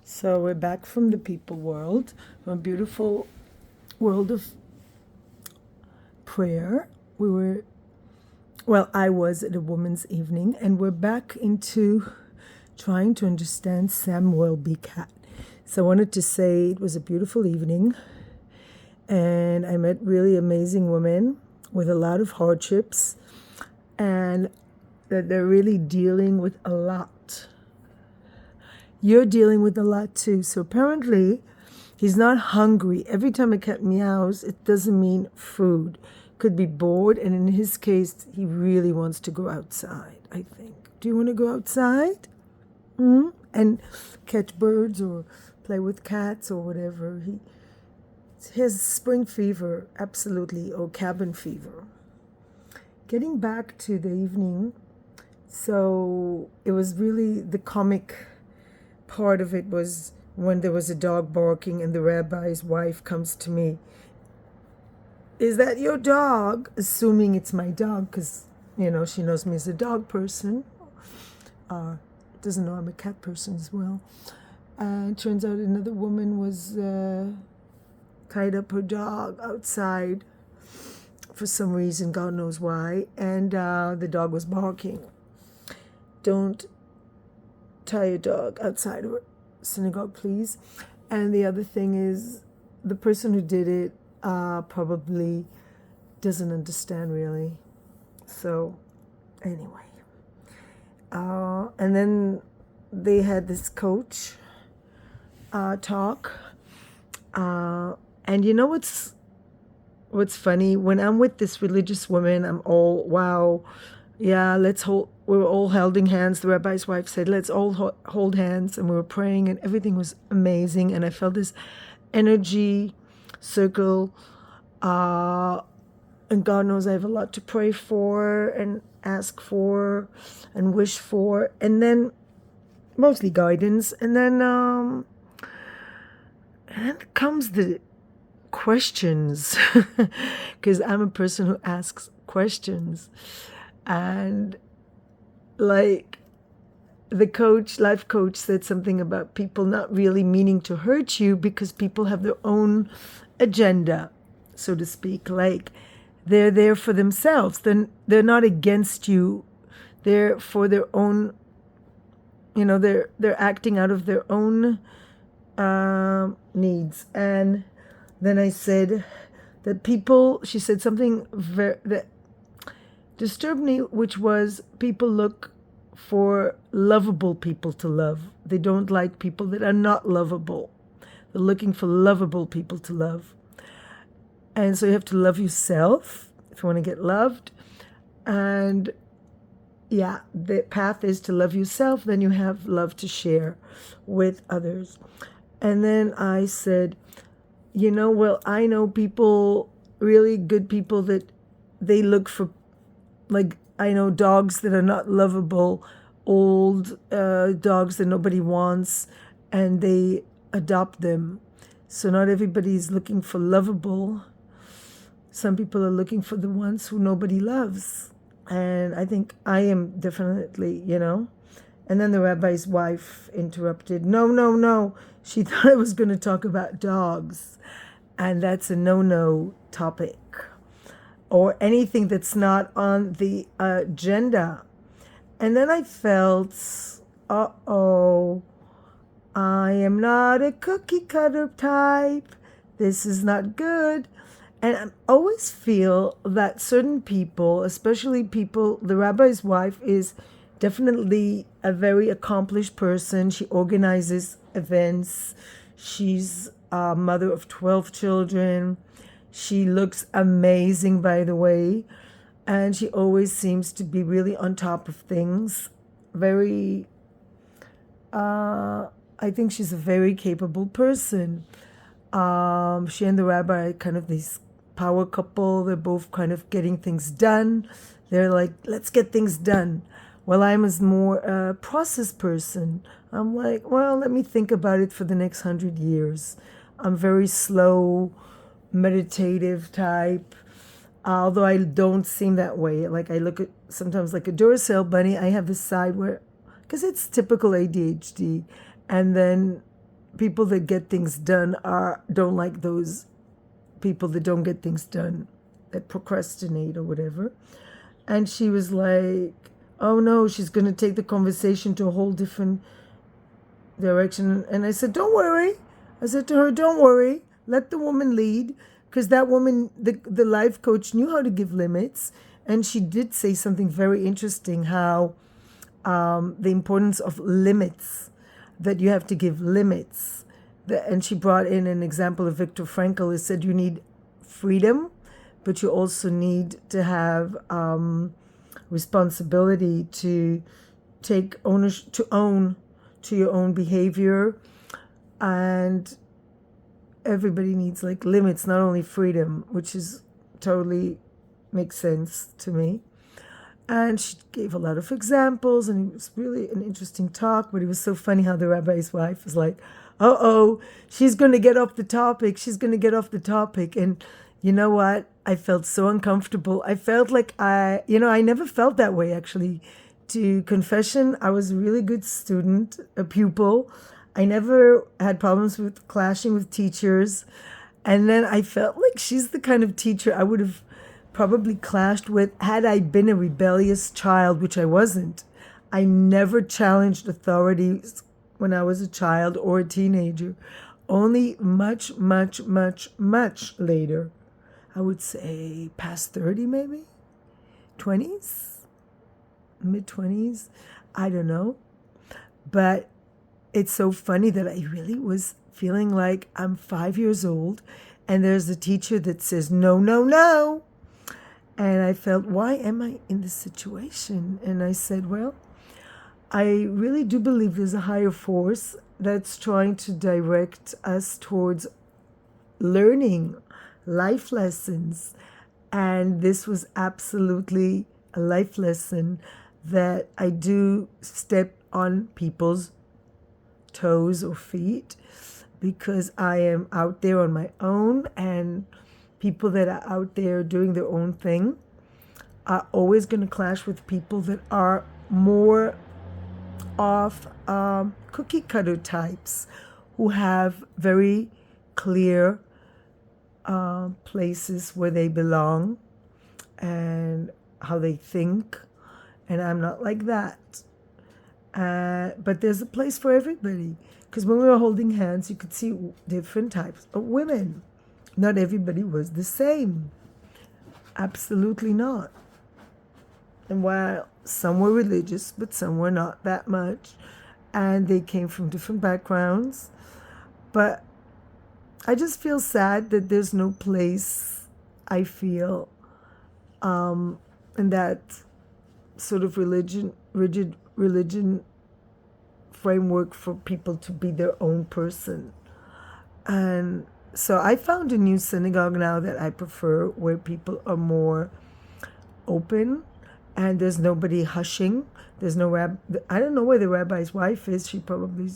So we're back from the people world, from a beautiful world of prayer. I was at a woman's evening, and we're back into trying to understand Samuel B. Cat. So I wanted to say it was a beautiful evening, and I met really amazing women with a lot of hardships, and that they're really dealing with a lot. You're dealing with a lot too. So apparently, he's not hungry. Every time a cat meows, it doesn't mean food. Could be bored, and in his case, he really wants to go outside, I think. Do you want to go outside? And catch birds or play with cats or whatever. He has spring fever, absolutely, or cabin fever. Getting back to the evening, so it was really the comic part of it was when there was a dog barking and the rabbi's wife comes to me. Is that your dog? Assuming it's my dog because, she knows me as a dog person. Doesn't know I'm a cat person as well. And turns out another woman was tied up her dog outside for some reason, God knows why. And the dog was barking. Don't tie a dog outside of a synagogue, please. And the other thing is, the person who did it probably doesn't understand really. So, anyway. And then they had this coach talk. And you know what's funny? When I'm with this religious woman, I'm all, wow, yeah, we were all holding hands. The rabbi's wife said, let's all hold hands. And we were praying and everything was amazing. And I felt this energy circle. And God knows I have a lot to pray for and ask for and wish for. And then mostly guidance. And then comes the questions. Because I'm a person who asks questions. And like the life coach said something about people not really meaning to hurt you because people have their own agenda, so to speak. Like they're there for themselves. They're not against you. They're for their own, they're acting out of their own needs. And then I said that she said something that disturbed me, which was people look for lovable people to love. They don't like people that are not lovable. They're looking for lovable people to love. And so you have to love yourself if you want to get loved. And yeah, the path is to love yourself, then you have love to share with others. And then I said, I know people, really good people, that they look for, like, I know dogs that are not lovable, old dogs that nobody wants, and they adopt them. So not everybody's looking for lovable. Some people are looking for the ones who nobody loves. And I think I am definitely, And then the rabbi's wife interrupted. No. She thought I was going to talk about dogs. And that's a no topic. Or anything that's not on the agenda. And then I felt, I am not a cookie cutter type. This is not good. And I always feel that certain people, especially people, the rabbi's wife is definitely a very accomplished person. She organizes events. She's a mother of 12 children. She looks amazing, by the way. And she always seems to be really on top of things. Very, I think she's a very capable person. She and the rabbi are kind of this power couple. They're both kind of getting things done. They're like, let's get things done. Well, I'm as more a process person. I'm like, well, let me think about it for the next 100 years. I'm very slow, meditative type. Although I don't seem that way. Like I look at sometimes like a Duracell bunny. I have this side where, because it's typical ADHD. And then people that get things done don't like those people that don't get things done, that procrastinate or whatever. And she was like, oh no, she's going to take the conversation to a whole different direction. And I said, don't worry. I said to her, don't worry. Let the woman lead. Because that woman, the life coach, knew how to give limits. And she did say something very interesting, how the importance of limits, that you have to give limits. And she brought in an example of Viktor Frankl, who said you need freedom, but you also need to have responsibility to take ownership, to own to your own behavior. And everybody needs like limits, not only freedom, which is totally makes sense to me. And she gave a lot of examples, and it was really an interesting talk. But it was so funny how the rabbi's wife was like, uh-oh, she's going to get off the topic. She's going to get off the topic. And you know what? I felt so uncomfortable. I felt like I never felt that way, actually. To confession, I was a really good student, a pupil. I never had problems with clashing with teachers. And then I felt like she's the kind of teacher I would have probably clashed with had I been a rebellious child, which I wasn't. I never challenged authorities when I was a child or a teenager. Only much, much, much, much later. I would say past 30 maybe? 20s? Mid-20s? I don't know. But it's so funny that I really was feeling like I'm 5 years old and there's a teacher that says, no, no, no. And I felt, why am I in this situation? And I said, well, I really do believe there's a higher force that's trying to direct us towards learning life lessons. And this was absolutely a life lesson, that I do step on people's toes or feet because I am out there on my own, and people that are out there doing their own thing are always going to clash with people that are more of cookie cutter types, who have very clear places where they belong and how they think. And I'm not like that. But there's a place for everybody. Because when we were holding hands, you could see different types of women. Not everybody was the same. Absolutely not. And while some were religious, but some were not that much. And they came from different backgrounds. But I just feel sad that there's no place, I feel, in that sort of rigid religion framework for people to be their own person. And so I found a new synagogue now that I prefer, where people are more open and there's nobody hushing. There's no I don't know where the rabbi's wife is. She probably